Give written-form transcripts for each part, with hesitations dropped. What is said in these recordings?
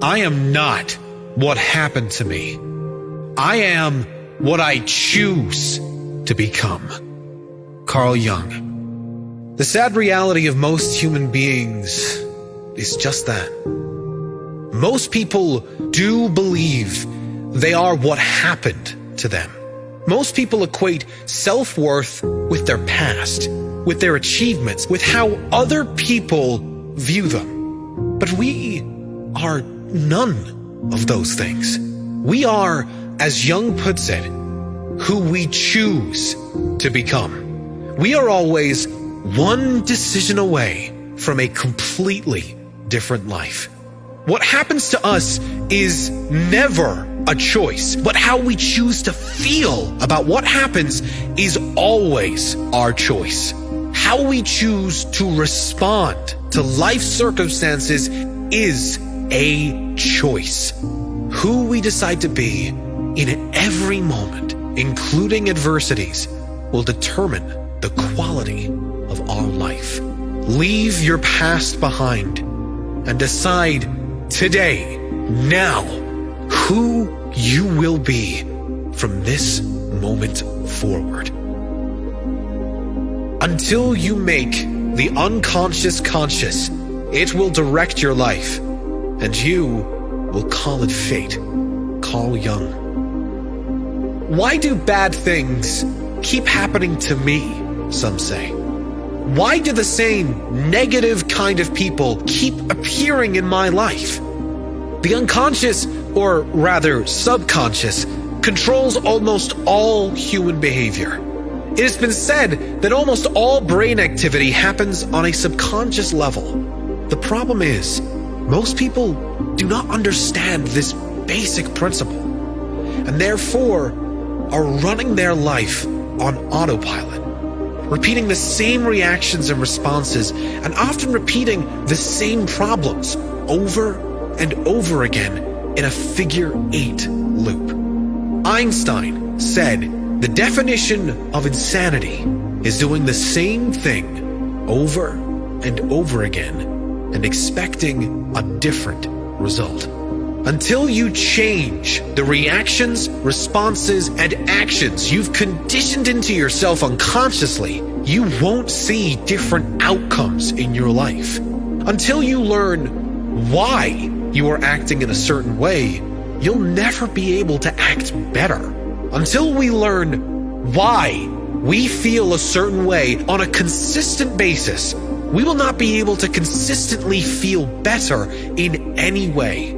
I am not what happened to me. I am what I choose to become. Carl Jung. The sad reality of most human beings is just that. Most people do believe they are what happened to them. Most people equate self-worth with their past, with their achievements, with how other people view them. But we are none of those things. We are, as Jung puts it, who we choose to become. We are always one decision away from a completely different life. What happens to us is never a choice, but how we choose to feel about what happens is always our choice. How we choose to respond to life circumstances is a choice. Who we decide to be in every moment, including adversities, will determine the quality of our life. Leave your past behind and decide today, now, who you will be from this moment forward. Until you make the unconscious conscious, it will direct your life, and you will call it fate. Carl Jung. Why do bad things keep happening to me, some say? Why do the same negative kind of people keep appearing in my life? The unconscious, or rather subconscious, controls almost all human behavior. It has been said that almost all brain activity happens on a subconscious level. The problem is, most people do not understand this basic principle, and therefore are running their life on autopilot, repeating the same reactions and responses, and often repeating the same problems over and over again in a figure-8 loop. Einstein said, the definition of insanity is doing the same thing over and over again and expecting a different result. Until you change the reactions, responses, and actions you've conditioned into yourself unconsciously, you won't see different outcomes in your life. Until you learn why you are acting in a certain way, you'll never be able to act better. Until we learn why we feel a certain way on a consistent basis, we will not be able to consistently feel better in any way.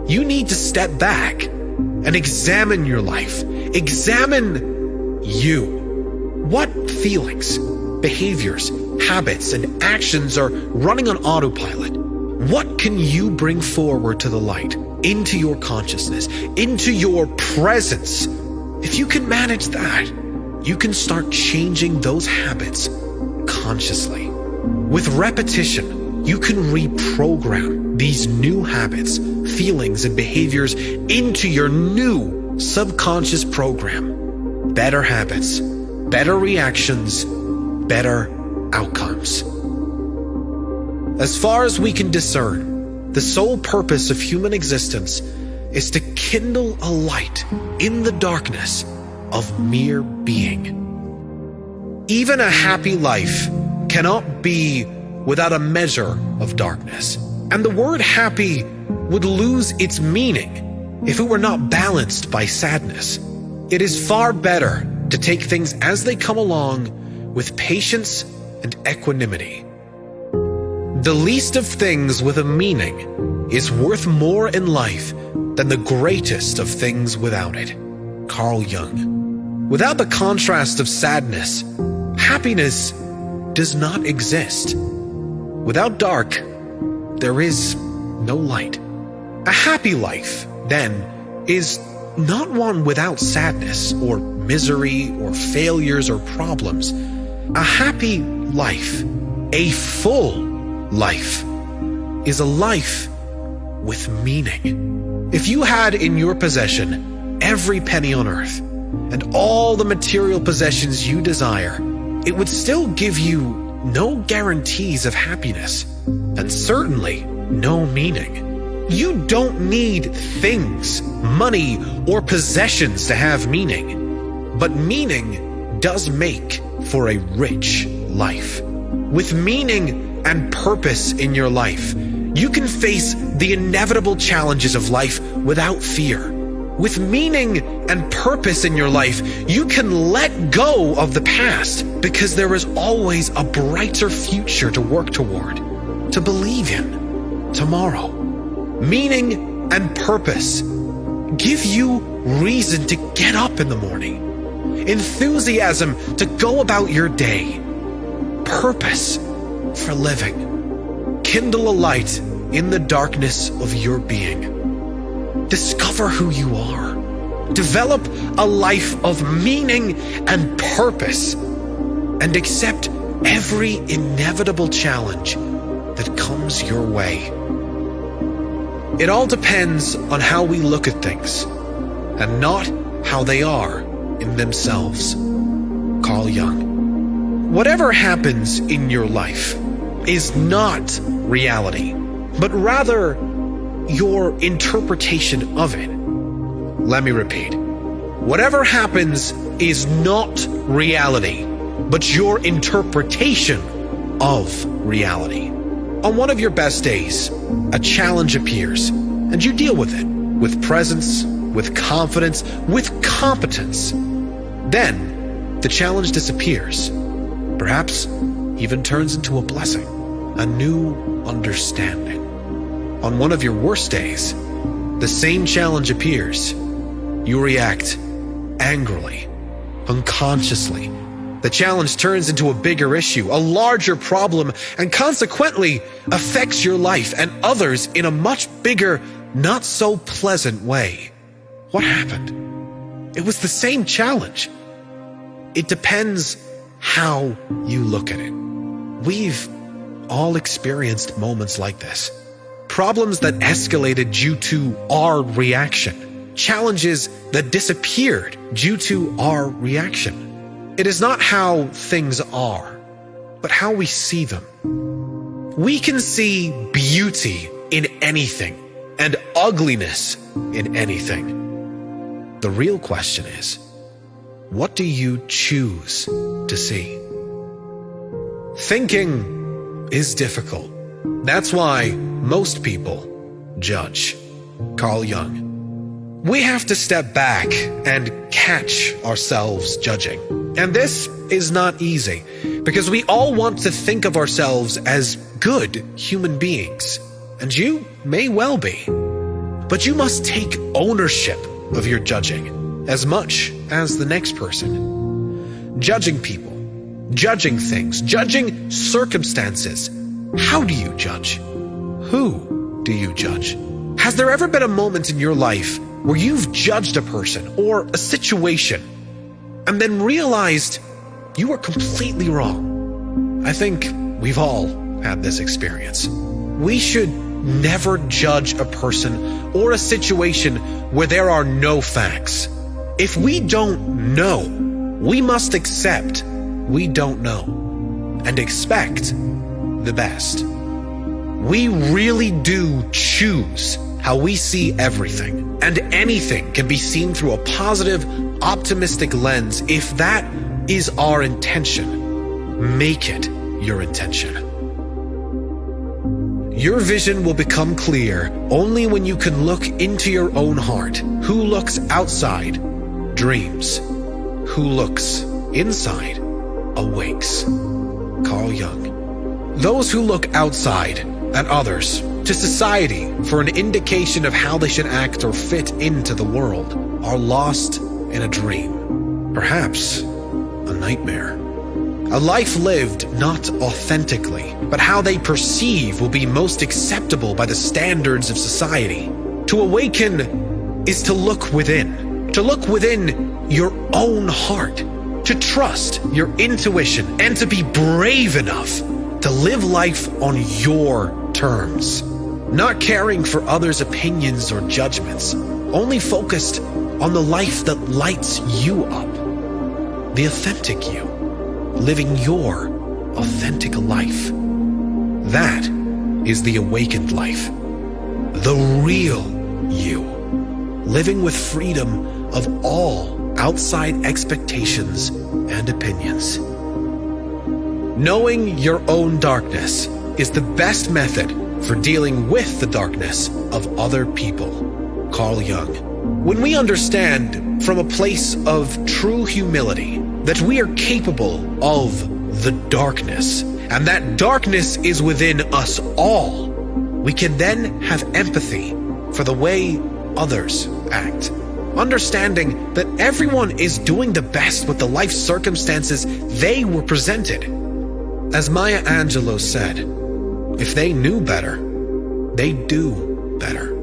You need to step back and examine your life. Examine you. What feelings, behaviors, habits, and actions are running on autopilot? What can you bring forward to the light, into your consciousness, into your presence? If you can manage that, you can start changing those habits consciously. With repetition, you can reprogram these new habits, feelings, and behaviors into your new subconscious program. Better habits, better reactions, better outcomes. As far as we can discern, the sole purpose of human existence is to kindle a light in the darkness of mere being. Even a happy life cannot be without a measure of darkness, and the word happy would lose its meaning if it were not balanced by sadness. It is far better to take things as they come along with patience and equanimity. The least of things with a meaning is worth more in life than the greatest of things without it. Carl Jung. Without the contrast of sadness, happiness does not exist. Without dark, there is no light. A happy life, then, is not one without sadness or misery or failures or problems. A happy life, a full life, is a life with meaning. If you had in your possession every penny on earth and all the material possessions you desire, it would still give you no guarantees of happiness and certainly no meaning. You don't need things, money, or possessions to have meaning. But meaning does make for a rich life. With meaning and purpose in your life, you can face the inevitable challenges of life without fear. With meaning and purpose in your life, you can let go of the past because there is always a brighter future to work toward, to believe in tomorrow. Meaning and purpose give you reason to get up in the morning, enthusiasm to go about your day, purpose for living. Kindle a light in the darkness of your being. Discover who you are. Develop a life of meaning and purpose, and accept every inevitable challenge that comes your way. It all depends on how we look at things, and not how they are in themselves. Carl Jung. Whatever happens in your life is not reality, but rather your interpretation of it. Let me repeat. Whatever happens is not reality, but your interpretation of reality. On one of your best days, a challenge appears, and you deal with it with presence, with confidence, with competence. Then, the challenge disappears, perhaps even turns into a blessing, a new understanding. On one of your worst days, the same challenge appears. You react angrily, unconsciously. The challenge turns into a bigger issue, a larger problem, and consequently affects your life and others in a much bigger, not so pleasant way. What happened? It was the same challenge. It depends how you look at it. We've all experienced moments like this. Problems that escalated due to our reaction. Challenges that disappeared due to our reaction. It is not how things are, but how we see them. We can see beauty in anything and ugliness in anything. The real question is, what do you choose to see? Thinking is difficult. That's why most people judge. Carl Jung. We have to step back and catch ourselves judging. And this is not easy, because we all want to think of ourselves as good human beings, and you may well be. But you must take ownership of your judging as much as the next person. Judging people, judging things, judging circumstances. How do you judge? Who do you judge? Has there ever been a moment in your life where you've judged a person or a situation and then realized you were completely wrong? I think we've all had this experience. We should never judge a person or a situation where there are no facts. If we don't know, we must accept we don't know and expect the best. We really do choose how we see everything, and anything can be seen through a positive, optimistic lens if that is our intention. Make it your intention. Your vision will become clear only when you can look into your own heart. Who looks outside dreams. Who looks inside awakes. Carl Jung. Those who look outside at others, to society, for an indication of how they should act or fit into the world, are lost in a dream, perhaps a nightmare. A life lived not authentically, but how they perceive will be most acceptable by the standards of society. To awaken is to look within your own heart, to trust your intuition, and to be brave enough to live life on your terms, not caring for others' opinions or judgments, only focused on the life that lights you up, the authentic you, living your authentic life. That is the awakened life, the real you, living with freedom of all outside expectations and opinions. Knowing your own darkness is the best method for dealing with the darkness of other people. Carl Jung. When we understand from a place of true humility that we are capable of the darkness, and that darkness is within us all, we can then have empathy for the way others act. Understanding that everyone is doing the best with the life circumstances they were presented. As Maya Angelou said, if they knew better, they'd do better.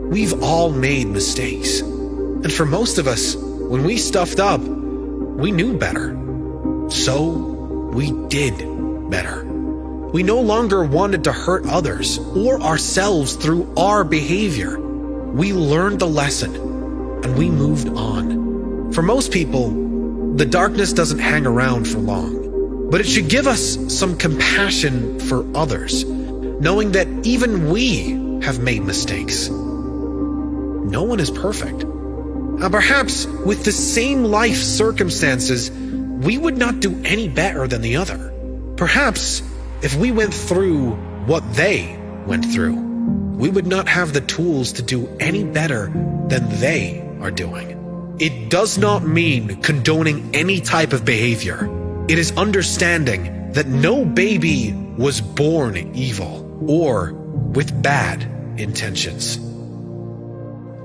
We've all made mistakes. And for most of us, when we stuffed up, we knew better. So we did better. We no longer wanted to hurt others or ourselves through our behavior. We learned the lesson and we moved on. For most people, the darkness doesn't hang around for long, but it should give us some compassion for others, knowing that even we have made mistakes. No one is perfect. And perhaps with the same life circumstances, we would not do any better than the other. Perhaps if we went through what they went through, we would not have the tools to do any better than they are doing. It does not mean condoning any type of behavior. It is understanding that no baby was born evil or with bad intentions.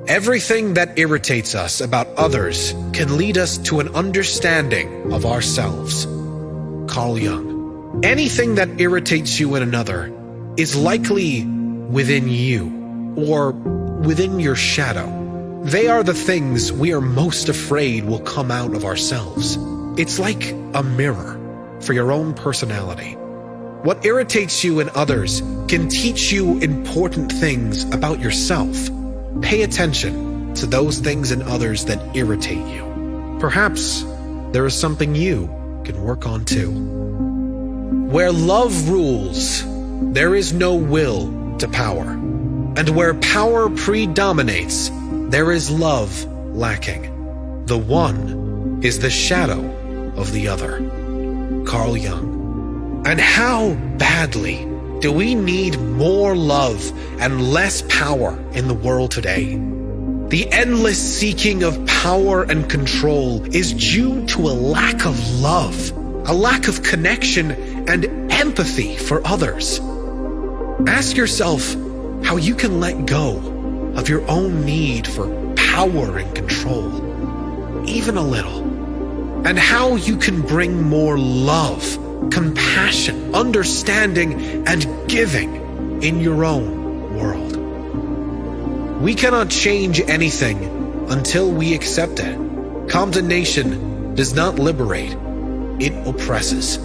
Everything that irritates us about others can lead us to an understanding of ourselves. Carl Jung. Anything that irritates you in another is likely within you or within your shadow. They are the things we are most afraid will come out of ourselves. It's like a mirror for your own personality. What irritates you in others can teach you important things about yourself. Pay attention to those things in others that irritate you. Perhaps there is something you can work on too. Where love rules, there is no will to power. And where power predominates, there is love lacking. The one is the shadow of the other. Carl Jung. And how badly do we need more love and less power in the world today? The endless seeking of power and control is due to a lack of love, a lack of connection and empathy for others. Ask yourself how you can let go of your own need for power and control, even a little, and how you can bring more love, compassion, understanding, and giving in your own world. We cannot change anything until we accept it. Condemnation does not liberate, it oppresses.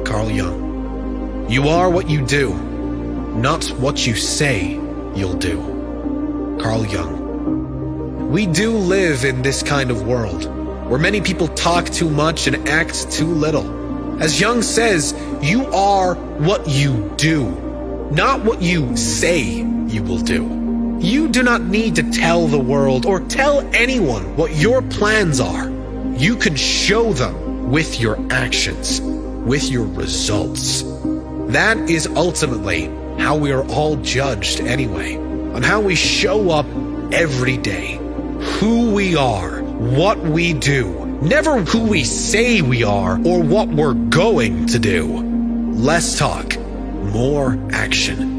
Carl Jung. You are what you do, not what you say you'll do. Carl Jung. We do live in this kind of world, where many people talk too much and act too little. As Jung says, you are what you do, not what you say you will do. You do not need to tell the world or tell anyone what your plans are. You can show them with your actions, with your results. That is ultimately how we are all judged anyway, on how we show up every day, who we are, what we do, never who we say we are or what we're going to do. Less talk, more action.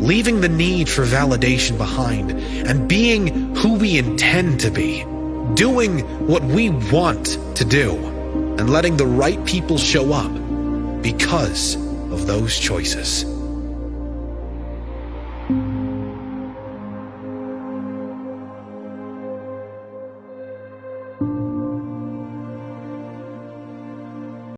Leaving the need for validation behind and being who we intend to be. Doing what we want to do and letting the right people show up because of those choices.